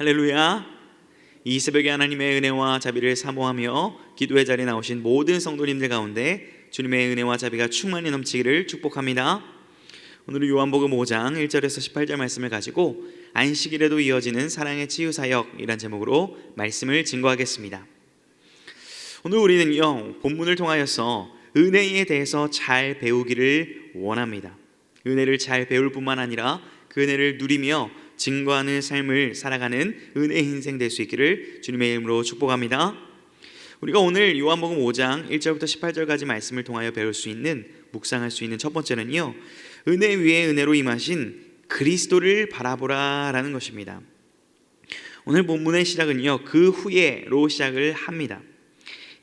할렐루야. 이 새벽에 하나님의 은혜와 자비를 사모하며 기도의 자리에 나오신 모든 성도님들 가운데 주님의 은혜와 자비가 충만히 넘치기를 축복합니다. 오늘은 요한복음 5장 1절에서 18절 말씀을 가지고 안식일에도 이어지는 사랑의 치유사역이란 제목으로 말씀을 증거하겠습니다. 오늘 우리는요, 본문을 통하여서 은혜에 대해서 잘 배우기를 원합니다. 은혜를 잘 배울 뿐만 아니라 그 은혜를 누리며 증거하는 삶을 살아가는 은혜의 인생 될 수 있기를 주님의 이름으로 축복합니다. 우리가 오늘 요한복음 5장 1절부터 18절까지 말씀을 통하여 배울 수 있는, 묵상할 수 있는 첫 번째는요, 은혜 위에 은혜로 임하신 그리스도를 바라보라 라는 것입니다. 오늘 본문의 시작은요, 그 후에로 시작을 합니다.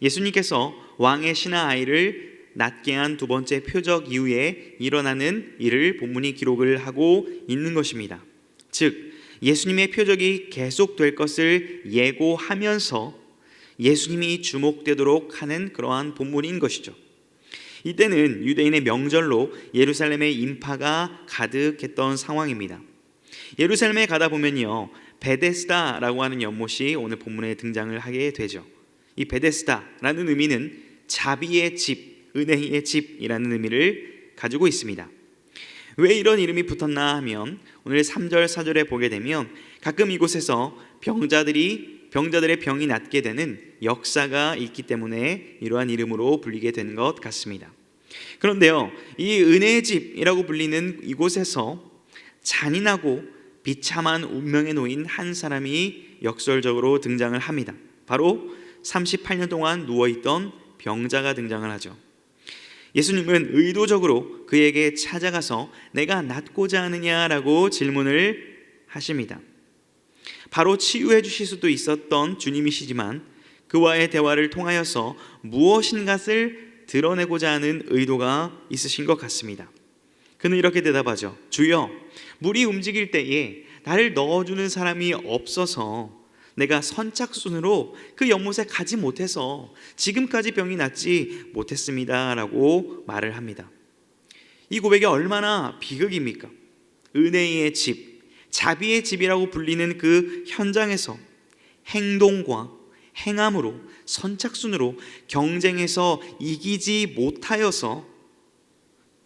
예수님께서 왕의 신하 아이를 낳게 한 두 번째 표적 이후에 일어나는 일을 본문이 기록을 하고 있는 것입니다. 즉 예수님의 표적이 계속될 것을 예고하면서 예수님이 주목되도록 하는 그러한 본문인 것이죠. 이때는 유대인의 명절로 예루살렘의 인파가 가득했던 상황입니다. 예루살렘에 가다 보면요, 베데스다라고 하는 연못이 오늘 본문에 등장을 하게 되죠. 이 베데스다라는 의미는 자비의 집, 은혜의 집이라는 의미를 가지고 있습니다. 왜 이런 이름이 붙었나 하면 오늘 3절 4절에 보게 되면 가끔 이곳에서 병자들의 병이 낫게 되는 역사가 있기 때문에 이러한 이름으로 불리게 된 것 같습니다. 그런데요, 이 은혜의 집이라고 불리는 이곳에서 잔인하고 비참한 운명에 놓인 한 사람이 역설적으로 등장을 합니다. 바로 38년 동안 누워있던 병자가 등장을 하죠. 예수님은 의도적으로 그에게 찾아가서 내가 낫고자 하느냐라고 질문을 하십니다. 바로 치유해 주실 수도 있었던 주님이시지만 그와의 대화를 통하여서 무엇인가를 드러내고자 하는 의도가 있으신 것 같습니다. 그는 이렇게 대답하죠. 주여, 물이 움직일 때에 나를 넣어주는 사람이 없어서 내가 선착순으로 그 연못에 가지 못해서 지금까지 병이 낫지 못했습니다 라고 말을 합니다. 이 고백이 얼마나 비극입니까? 은혜의 집, 자비의 집이라고 불리는 그 현장에서 행동과 행함으로, 선착순으로 경쟁해서 이기지 못하여서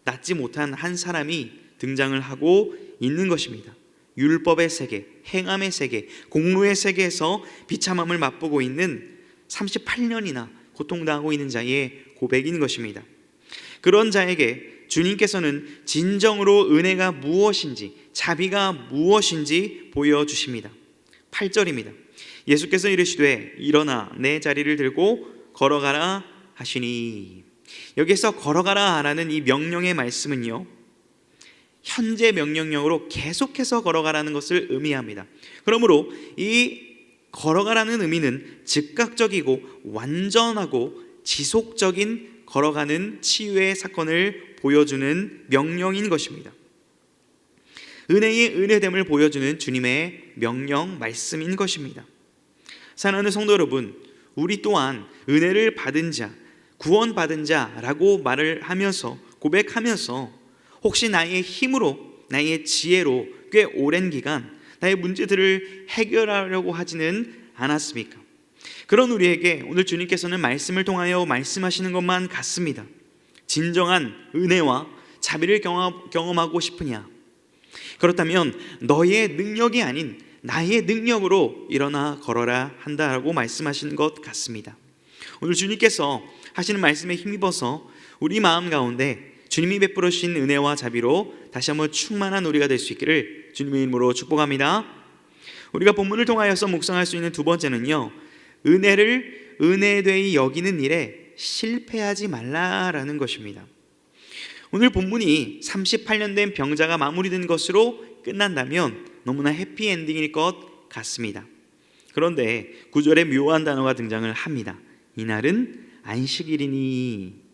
낫지 못한 한 사람이 등장을 하고 있는 것입니다. 율법의 세계, 행함의 세계, 공로의 세계에서 비참함을 맛보고 있는 38년이나 고통당하고 있는 자의 고백인 것입니다. 그런 자에게 주님께서는 진정으로 은혜가 무엇인지, 자비가 무엇인지 보여주십니다. 8절입니다. 예수께서 이르시되 일어나 내 자리를 들고 걸어가라 하시니, 여기서 걸어가라 라는 이 명령의 말씀은요, 현재 명령형으로 계속해서 걸어가라는 것을 의미합니다. 그러므로 이 걸어가라는 의미는 즉각적이고 완전하고 지속적인 걸어가는 치유의 사건을 보여주는 명령인 것입니다. 은혜의 은혜됨을 보여주는 주님의 명령 말씀인 것입니다. 사랑하는 성도 여러분, 우리 또한 은혜를 받은 자, 구원받은 자라고 말을 하면서, 고백하면서 혹시 나의 힘으로, 나의 지혜로 꽤 오랜 기간 나의 문제들을 해결하려고 하지는 않았습니까? 그런 우리에게 오늘 주님께서는 말씀을 통하여 말씀하시는 것만 같습니다. 진정한 은혜와 자비를 경험하고 싶으냐? 그렇다면 너의 능력이 아닌 나의 능력으로 일어나 걸어라 한다라고 말씀하시는 것 같습니다. 오늘 주님께서 하시는 말씀에 힘입어서 우리 마음 가운데 주님이 베풀어 주신 은혜와 자비로 다시 한번 충만한 우리가 될 수 있기를 주님의 이름으로 축복합니다. 우리가 본문을 통하여서 묵상할 수 있는 두 번째는요, 은혜를 은혜되이 여기는 일에 실패하지 말라라는 것입니다. 오늘 본문이 38년 된 병자가 마무리된 것으로 끝난다면 너무나 해피엔딩일 것 같습니다. 그런데 9절에 묘한 단어가 등장을 합니다. 이날은 안식일이니,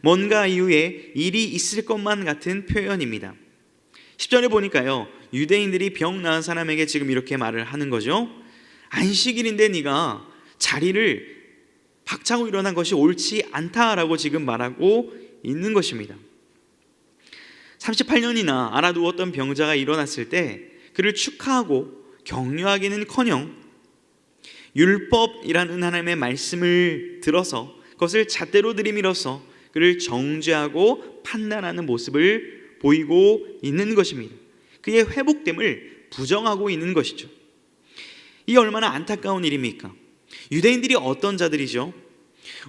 뭔가 이후에 일이 있을 것만 같은 표현입니다. 10절에 보니까요, 유대인들이 병 나은 사람에게 지금 이렇게 말을 하는 거죠. 안식일인데 네가 자리를 박차고 일어난 것이 옳지 않다라고 지금 말하고 있는 것입니다. 38년이나 알아두었던 병자가 일어났을 때 그를 축하하고 격려하기는커녕 율법이라는 하나님의 말씀을 들어서 그것을 잣대로 들이밀어서 그를 정죄하고 판단하는 모습을 보이고 있는 것입니다. 그의 회복됨을 부정하고 있는 것이죠. 이 얼마나 안타까운 일입니까? 유대인들이 어떤 자들이죠?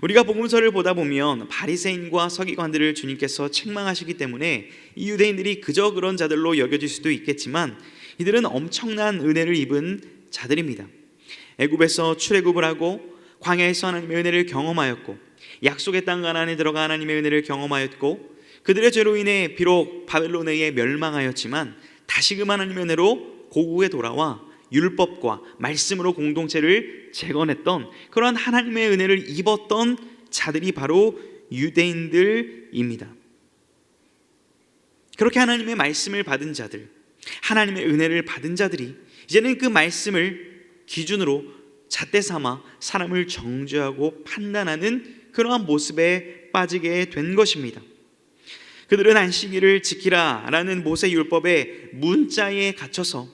우리가 복음서를 보다 보면 바리새인과 서기관들을 주님께서 책망하시기 때문에 이 유대인들이 그저 그런 자들로 여겨질 수도 있겠지만 이들은 엄청난 은혜를 입은 자들입니다. 애굽에서 출애굽을 하고 광야에서 하나님의 은혜를 경험하였고 약속의 땅 가나안에 들어가 하나님의 은혜를 경험하였고 그들의 죄로 인해 비록 바벨론에 의해 멸망하였지만 다시금 하나님의 은혜로 고국에 돌아와 율법과 말씀으로 공동체를 재건했던 그러한 하나님의 은혜를 입었던 자들이 바로 유대인들입니다. 그렇게 하나님의 말씀을 받은 자들, 하나님의 은혜를 받은 자들이 이제는 그 말씀을 기준으로 잣대 삼아 사람을 정죄하고 판단하는 그러한 모습에 빠지게 된 것입니다. 그들은 안식일을 지키라 라는 모세 율법의 문자에 갇혀서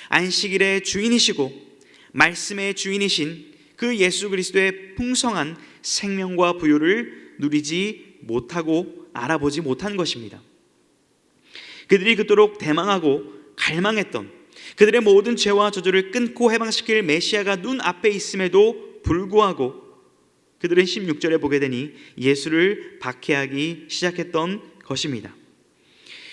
안식일의 주인이시고 말씀의 주인이신 그 예수 그리스도의 풍성한 생명과 부요를 누리지 못하고 알아보지 못한 것입니다. 그들이 그토록 대망하고 갈망했던 그들의 모든 죄와 저주를 끊고 해방시킬 메시아가 눈앞에 있음에도 불구하고 그들은 16절에 보게 되니 예수를 박해하기 시작했던 것입니다.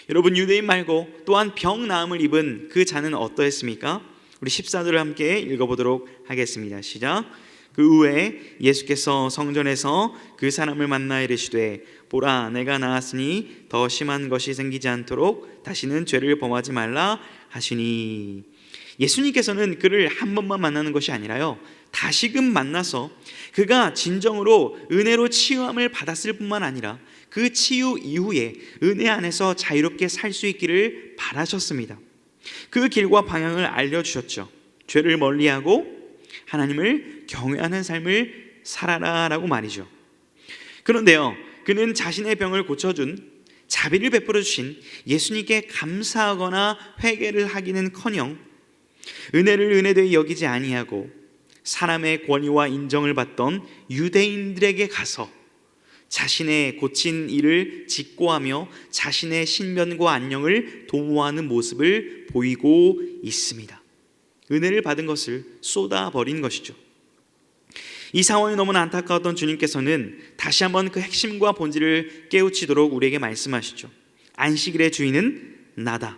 여러분, 유대인 말고 또한 병 나음을 입은 그 자는 어떠했습니까? 우리 14절을 함께 읽어보도록 하겠습니다. 시작. 그 후에 예수께서 성전에서 그 사람을 만나 이르시되 보라, 내가 나았으니 더 심한 것이 생기지 않도록 다시는 죄를 범하지 말라 하시니. 예수님께서는 그를 한 번만 만나는 것이 아니라요, 다시금 만나서 그가 진정으로 은혜로 치유함을 받았을 뿐만 아니라 그 치유 이후에 은혜 안에서 자유롭게 살 수 있기를 바라셨습니다. 그 길과 방향을 알려주셨죠. 죄를 멀리하고 하나님을 경외하는 삶을 살아라 라고 말이죠. 그런데요, 그는 자신의 병을 고쳐준, 자비를 베풀어 주신 예수님께 감사하거나 회개를 하기는커녕 은혜를 은혜되이 여기지 아니하고 사람의 권위와 인정을 받던 유대인들에게 가서 자신의 고친 일을 직고하며 자신의 신변과 안녕을 도모하는 모습을 보이고 있습니다. 은혜를 받은 것을 쏟아버린 것이죠. 이 상황이 너무나 안타까웠던 주님께서는 다시 한번 그 핵심과 본질을 깨우치도록 우리에게 말씀하시죠. 안식일의 주인은 나다.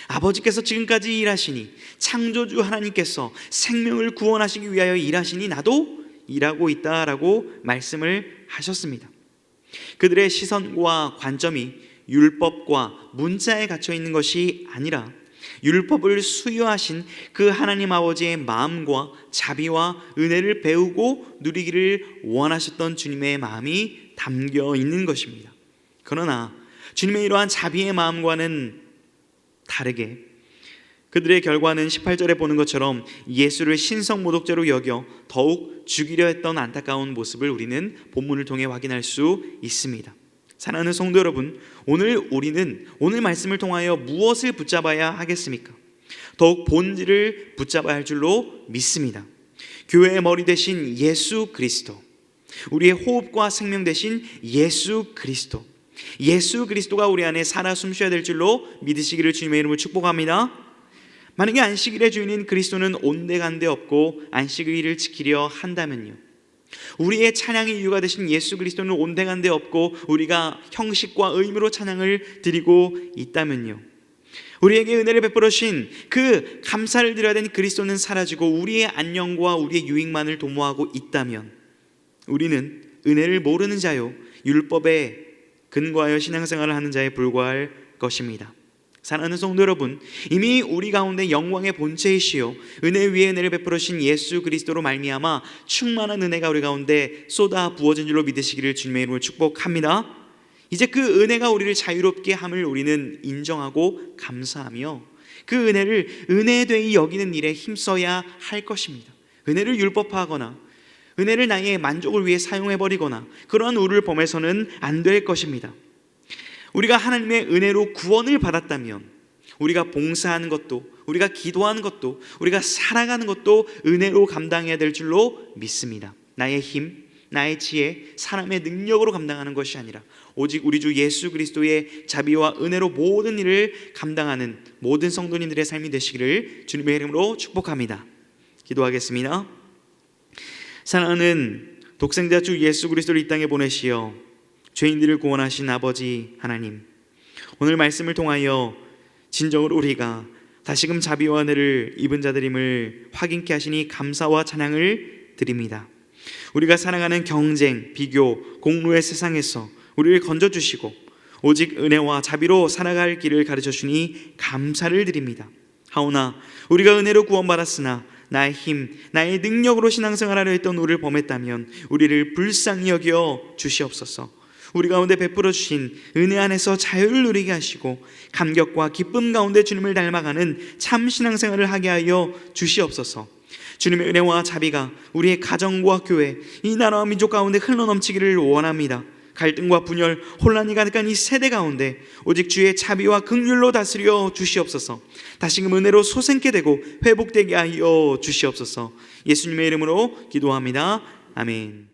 아버지께서 지금까지 일하시니, 창조주 하나님께서 생명을 구원하시기 위하여 일하시니 나도 일하고 있다라고 말씀을 하셨습니다. 그들의 시선과 관점이 율법과 문자에 갇혀 있는 것이 아니라 율법을 수여하신 그 하나님 아버지의 마음과 자비와 은혜를 배우고 누리기를 원하셨던 주님의 마음이 담겨 있는 것입니다. 그러나 주님의 이러한 자비의 마음과는 다르게 그들의 결과는 18절에 보는 것처럼 예수를 신성모독죄로 여겨 더욱 죽이려 했던 안타까운 모습을 우리는 본문을 통해 확인할 수 있습니다. 사랑하는 성도 여러분, 우리는 오늘 말씀을 통하여 무엇을 붙잡아야 하겠습니까? 더욱 본질을 붙잡아야 할 줄로 믿습니다. 교회의 머리 되신 예수 그리스도, 우리의 호흡과 생명 되신 예수 그리스도, 예수 그리스도가 우리 안에 살아 숨쉬어야 될 줄로 믿으시기를 주님의 이름으로 축복합니다. 만약에 안식일의 주인인 그리스도는 온데간데 없고 안식일을 지키려 한다면요, 우리의 찬양의 이유가 되신 예수 그리스도는 온데간데 없고 우리가 형식과 의무로 찬양을 드리고 있다면요, 우리에게 은혜를 베풀어 주신 그 감사를 드려야 되는 그리스도는 사라지고 우리의 안녕과 우리의 유익만을 도모하고 있다면 우리는 은혜를 모르는 자요, 율법에 근거하여 신앙생활을 하는 자에 불과할 것입니다. 사랑하는 성도 여러분, 이미 우리 가운데 영광의 본체이시요 은혜 위에 은혜를 베풀어 주신 예수 그리스도로 말미암아 충만한 은혜가 우리 가운데 쏟아 부어진 줄로 믿으시기를 주님의 이름으로 축복합니다. 이제 그 은혜가 우리를 자유롭게 함을 우리는 인정하고 감사하며 그 은혜를 은혜되이 여기는 일에 힘써야 할 것입니다. 은혜를 율법화하거나 은혜를 나의 만족을 위해 사용해버리거나 그러한 우를 범해서는 안 될 것입니다. 우리가 하나님의 은혜로 구원을 받았다면, 우리가 봉사하는 것도, 우리가 기도하는 것도, 우리가 살아가는 것도 은혜로 감당해야 될 줄로 믿습니다. 나의 힘, 나의 지혜, 사람의 능력으로 감당하는 것이 아니라 오직 우리 주 예수 그리스도의 자비와 은혜로 모든 일을 감당하는 모든 성도님들의 삶이 되시기를 주님의 이름으로 축복합니다. 기도하겠습니다. 사랑하는 독생자 주 예수 그리스도를 이 땅에 보내시어 죄인들을 구원하신 아버지 하나님, 오늘 말씀을 통하여 진정으로 우리가 다시금 자비와 은혜를 입은 자들임을 확인케 하시니 감사와 찬양을 드립니다. 우리가 살아가는 경쟁, 비교, 공로의 세상에서 우리를 건져주시고 오직 은혜와 자비로 살아갈 길을 가르쳐주니 감사를 드립니다. 하오나 우리가 은혜로 구원받았으나 나의 힘, 나의 능력으로 신앙생활하려 했던 우리를 범했다면 우리를 불쌍히 여겨 주시옵소서. 우리 가운데 베풀어 주신 은혜 안에서 자유를 누리게 하시고 감격과 기쁨 가운데 주님을 닮아가는 참 신앙생활을 하게 하여 주시옵소서. 주님의 은혜와 자비가 우리의 가정과 교회, 이 나라와 민족 가운데 흘러넘치기를 원합니다. 갈등과 분열, 혼란이 가득한 이 세대 가운데 오직 주의 자비와 긍휼로 다스려 주시옵소서. 다시금 은혜로 솟게 되고 회복되게 하여 주시옵소서. 예수님의 이름으로 기도합니다. 아멘.